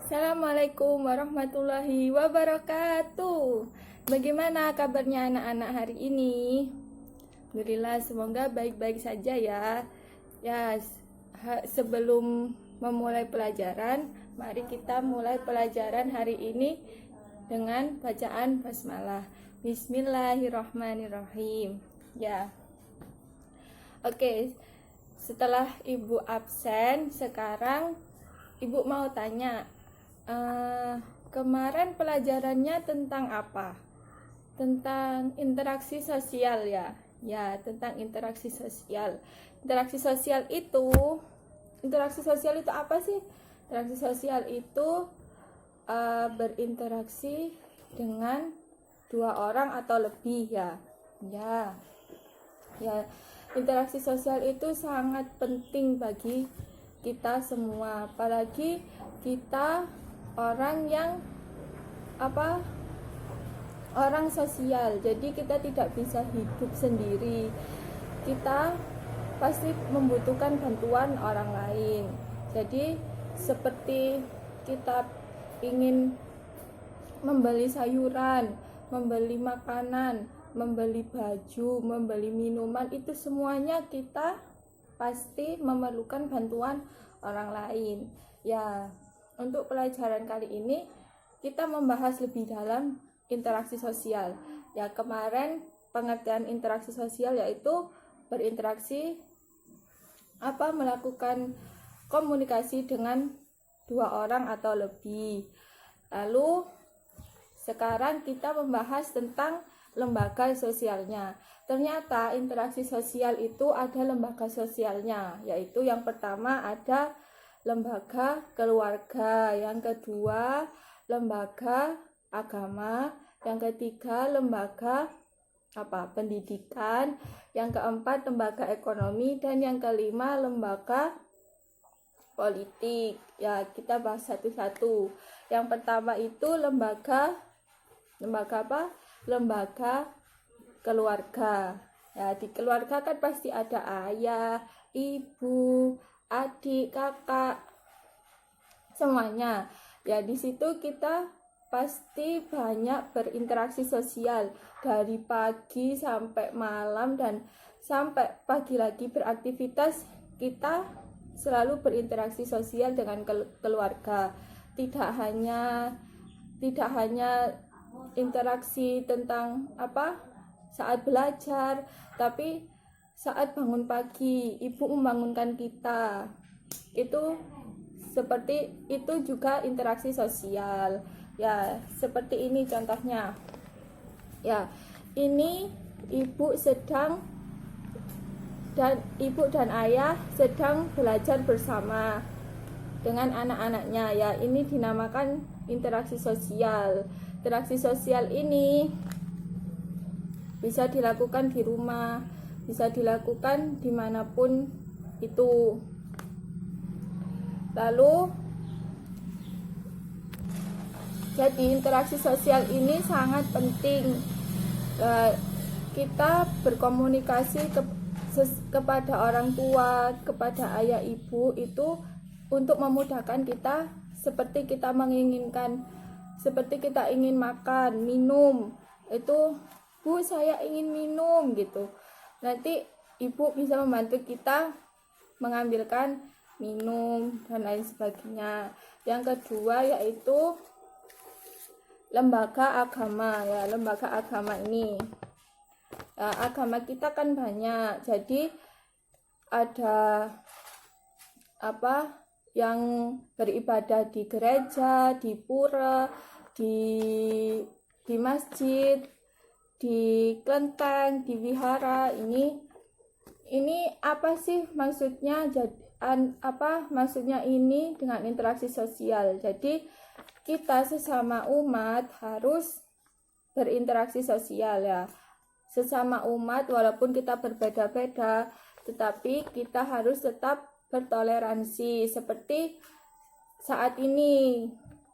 Assalamualaikum warahmatullahi wabarakatuh. Bagaimana kabarnya anak-anak hari ini? Alhamdulillah, semoga baik-baik saja ya. Sebelum memulai pelajaran, mari kita mulai pelajaran hari ini dengan bacaan basmalah. Bismillahirrahmanirrahim. Oke. Setelah Ibu absen, sekarang Ibu mau tanya, kemarin pelajarannya tentang apa? Tentang interaksi sosial ya. Tentang interaksi sosial. Interaksi sosial itu apa sih? Interaksi sosial itu berinteraksi dengan dua orang atau lebih ya. Interaksi sosial itu sangat penting bagi kita semua, apalagi kita orang yang orang sosial. Jadi kita tidak bisa hidup sendiri. Kita pasti membutuhkan bantuan orang lain. Jadi seperti kita ingin membeli sayuran, membeli makanan, membeli baju, membeli minuman, itu semuanya kita pasti memerlukan bantuan orang lain. Untuk pelajaran kali ini kita membahas lebih dalam interaksi sosial. Kemarin pengertian interaksi sosial yaitu berinteraksi melakukan komunikasi dengan dua orang atau lebih. Lalu sekarang kita membahas tentang lembaga sosialnya. Ternyata interaksi sosial itu ada lembaga sosialnya, yaitu yang pertama ada lembaga keluarga, yang kedua lembaga agama, yang ketiga lembaga pendidikan, yang keempat lembaga ekonomi, dan yang kelima lembaga politik. Kita bahas satu-satu. Yang pertama itu lembaga keluarga. Di keluarga kan pasti ada ayah, ibu, adik, kakak, semuanya. Di situ kita pasti banyak berinteraksi sosial dari pagi sampai malam, dan sampai pagi lagi beraktivitas. Kita selalu berinteraksi sosial dengan keluarga. Tidak hanya interaksi tentang saat belajar, tapi saat bangun pagi, ibu membangunkan kita, itu seperti itu juga interaksi sosial. Seperti ini contohnya. Ini ibu dan ayah sedang belajar bersama dengan anak-anaknya. Ini dinamakan interaksi sosial. Interaksi sosial ini bisa dilakukan di rumah, bisa dilakukan dimanapun itu. Lalu jadi interaksi sosial ini sangat penting. Kita berkomunikasi kepada orang tua, kepada ayah ibu, itu untuk memudahkan kita, seperti kita ingin makan, minum, itu Bu, saya ingin minum gitu. Nanti ibu bisa membantu kita mengambilkan minum dan lain sebagainya. Yang kedua yaitu lembaga agama. Lembaga agama ini, agama kita kan banyak. Jadi ada yang beribadah di gereja, di pura, di masjid, di kelenteng, di wihara. Ini apa sih maksudnya? Maksudnya ini dengan interaksi sosial. Jadi kita sesama umat harus berinteraksi sosial Sesama umat, walaupun kita berbeda-beda, tetapi kita harus tetap bertoleransi. Seperti saat ini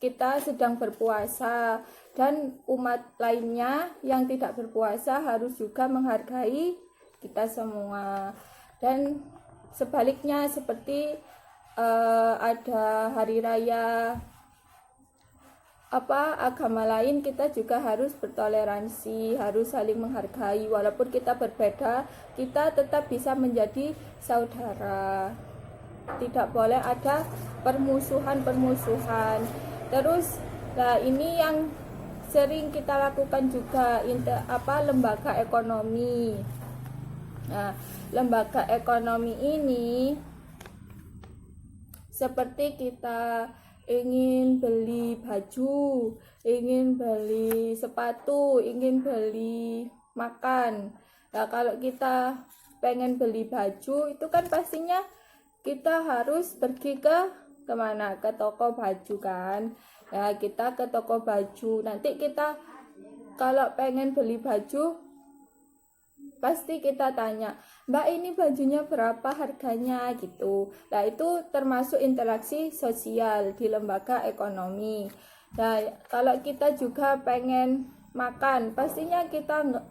kita sedang berpuasa, dan umat lainnya yang tidak berpuasa harus juga menghargai kita semua. Dan sebaliknya, seperti ada hari raya agama lain, kita juga harus bertoleransi, harus saling menghargai. Walaupun kita berbeda, kita tetap bisa menjadi saudara. Tidak boleh ada permusuhan. Terus ini yang sering kita lakukan juga, lembaga ekonomi. Nah, lembaga ekonomi ini seperti kita ingin beli baju, ingin beli sepatu, ingin beli makan. Nah, kalau kita pengen beli baju, itu kan pastinya kita harus pergi kemana? Ke toko baju kan. Ya, kita ke toko baju. Nanti kita kalau pengen beli baju, pasti kita tanya, Mbak, ini bajunya berapa harganya gitu. Nah, itu termasuk interaksi sosial di lembaga ekonomi. Nah, kalau kita juga pengen makan, pastinya kita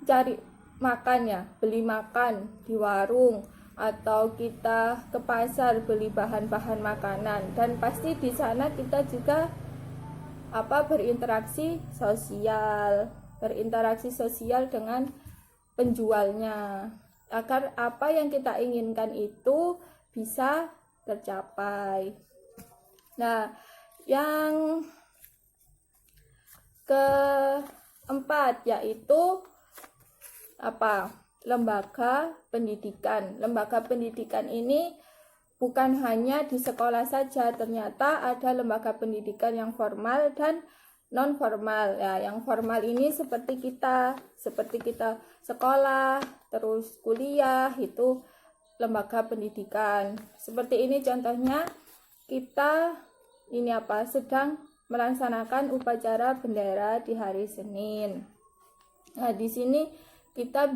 cari makan ya, beli makan di warung, atau kita ke pasar beli bahan-bahan makanan. Dan pasti di sana kita juga berinteraksi sosial dengan penjualnya, agar apa yang kita inginkan itu bisa tercapai. Nah, yang keempat yaitu lembaga pendidikan. Lembaga pendidikan ini bukan hanya di sekolah saja, ternyata ada lembaga pendidikan yang formal dan non formal. Ya, yang formal ini seperti kita sekolah, terus kuliah, itu lembaga pendidikan. Seperti ini contohnya, kita sedang melaksanakan upacara bendera di hari Senin. Nah, di sini kita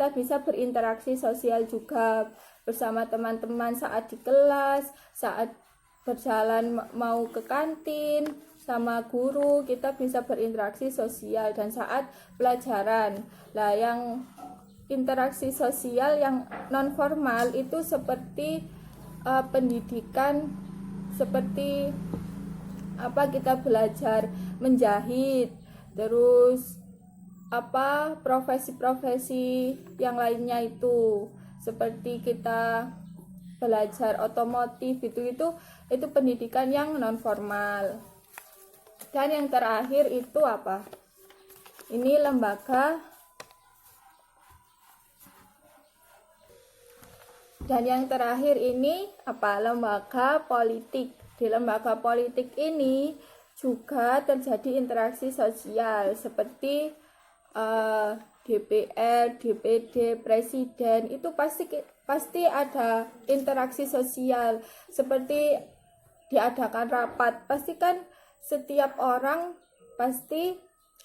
bisa berinteraksi sosial juga bersama teman-teman saat di kelas, saat berjalan mau ke kantin sama guru, kita bisa berinteraksi sosial, dan saat pelajaran. Nah, yang interaksi sosial yang non formal itu seperti pendidikan, seperti kita belajar menjahit, terus profesi-profesi yang lainnya, itu seperti kita belajar otomotif, itu pendidikan yang non formal. Dan yang terakhir itu ini lembaga. Dan yang terakhir ini lembaga politik. Di lembaga politik ini juga terjadi interaksi sosial seperti DPR, DPD, presiden, itu pasti ada interaksi sosial, seperti diadakan rapat, pasti kan setiap orang pasti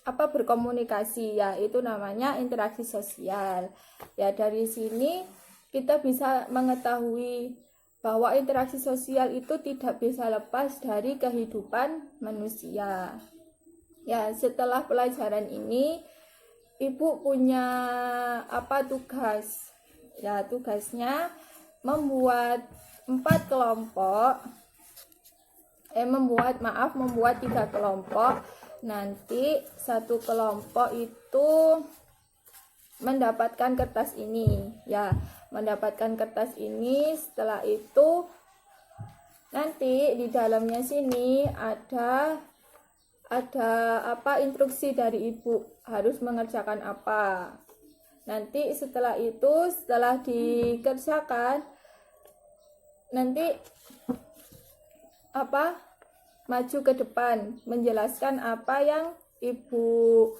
berkomunikasi, ya itu namanya interaksi sosial. Ya, dari sini kita bisa mengetahui bahwa interaksi sosial itu tidak bisa lepas dari kehidupan manusia. Ya, setelah pelajaran ini Ibu punya tugas? Ya, tugasnya membuat 4 kelompok. Membuat 3 kelompok. Nanti satu kelompok itu mendapatkan kertas ini, ya, mendapatkan kertas ini. Setelah itu nanti di dalamnya sini ada instruksi dari ibu harus mengerjakan apa. Nanti setelah dikerjakan, nanti maju ke depan menjelaskan apa yang ibu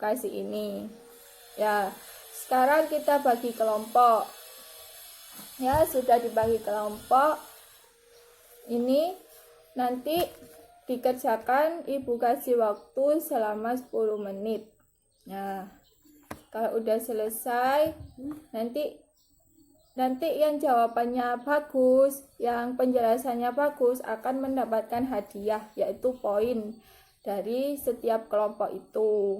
kasih ini. Ya, sekarang kita bagi kelompok. Ya, sudah dibagi kelompok. Ini nanti dikerjakan, ibu kasih waktu selama 10 menit. Nah, kalau udah selesai, nanti yang jawabannya bagus, yang penjelasannya bagus akan mendapatkan hadiah, yaitu poin dari setiap kelompok itu.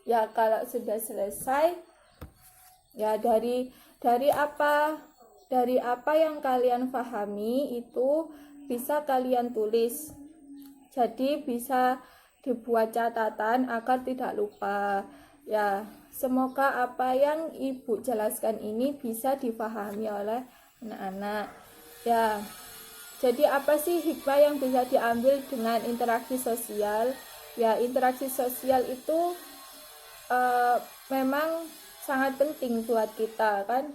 Ya, kalau sudah selesai, ya dari dari apa yang kalian pahami itu bisa kalian tulis. Jadi bisa dibuat catatan agar tidak lupa. Ya, semoga apa yang Ibu jelaskan ini bisa dipahami oleh anak-anak. Ya, jadi apa sih hikmah yang bisa diambil dengan interaksi sosial? Ya, interaksi sosial itu memang sangat penting buat kita kan.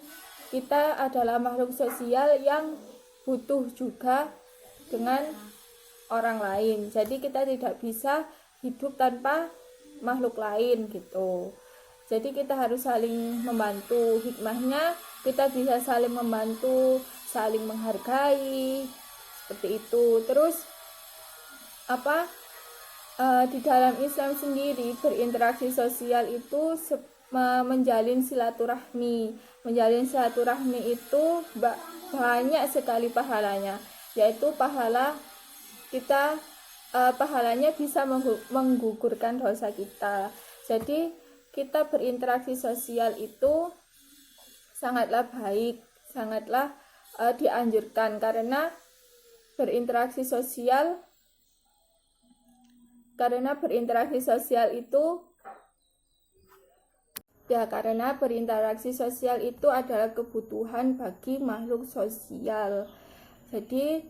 Kita adalah makhluk sosial yang butuh juga dengan orang lain. Jadi kita tidak bisa hidup tanpa makhluk lain gitu. Jadi kita harus saling membantu. Hikmahnya kita bisa saling membantu, saling menghargai, seperti itu. Terus di dalam Islam sendiri berinteraksi sosial itu menjalin silaturahmi. Menjalin silaturahmi itu banyak sekali pahalanya, yaitu pahalanya bisa menggugurkan dosa kita. Jadi kita berinteraksi sosial itu sangatlah baik, sangatlah dianjurkan karena berinteraksi sosial itu adalah kebutuhan bagi makhluk sosial. Jadi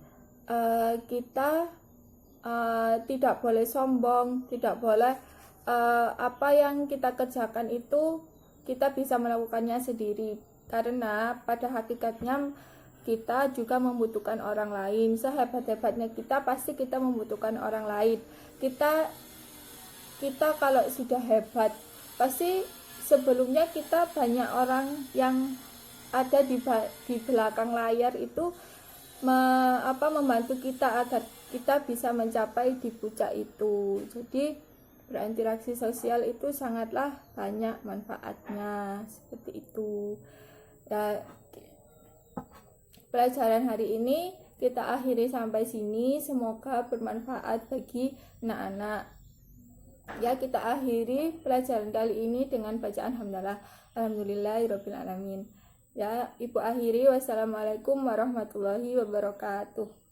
kita tidak boleh sombong, tidak boleh apa yang kita kerjakan itu kita bisa melakukannya sendiri, karena pada hakikatnya kita juga membutuhkan orang lain. Sehebat-hebatnya kita pasti kita membutuhkan orang lain. Kita kalau sudah hebat pasti sebelumnya kita banyak orang yang ada di belakang layar itu membantu kita agar kita bisa mencapai di puncak itu. Jadi berinteraksi sosial itu sangatlah banyak manfaatnya, seperti itu. Ya, pelajaran hari ini kita akhiri sampai sini. Semoga bermanfaat bagi anak-anak. Ya, kita akhiri pelajaran kali ini dengan bacaan hamdalah. Alhamdulillahirabbil alamin. Ya, Ibu akhiri. Wassalamualaikum warahmatullahi wabarakatuh.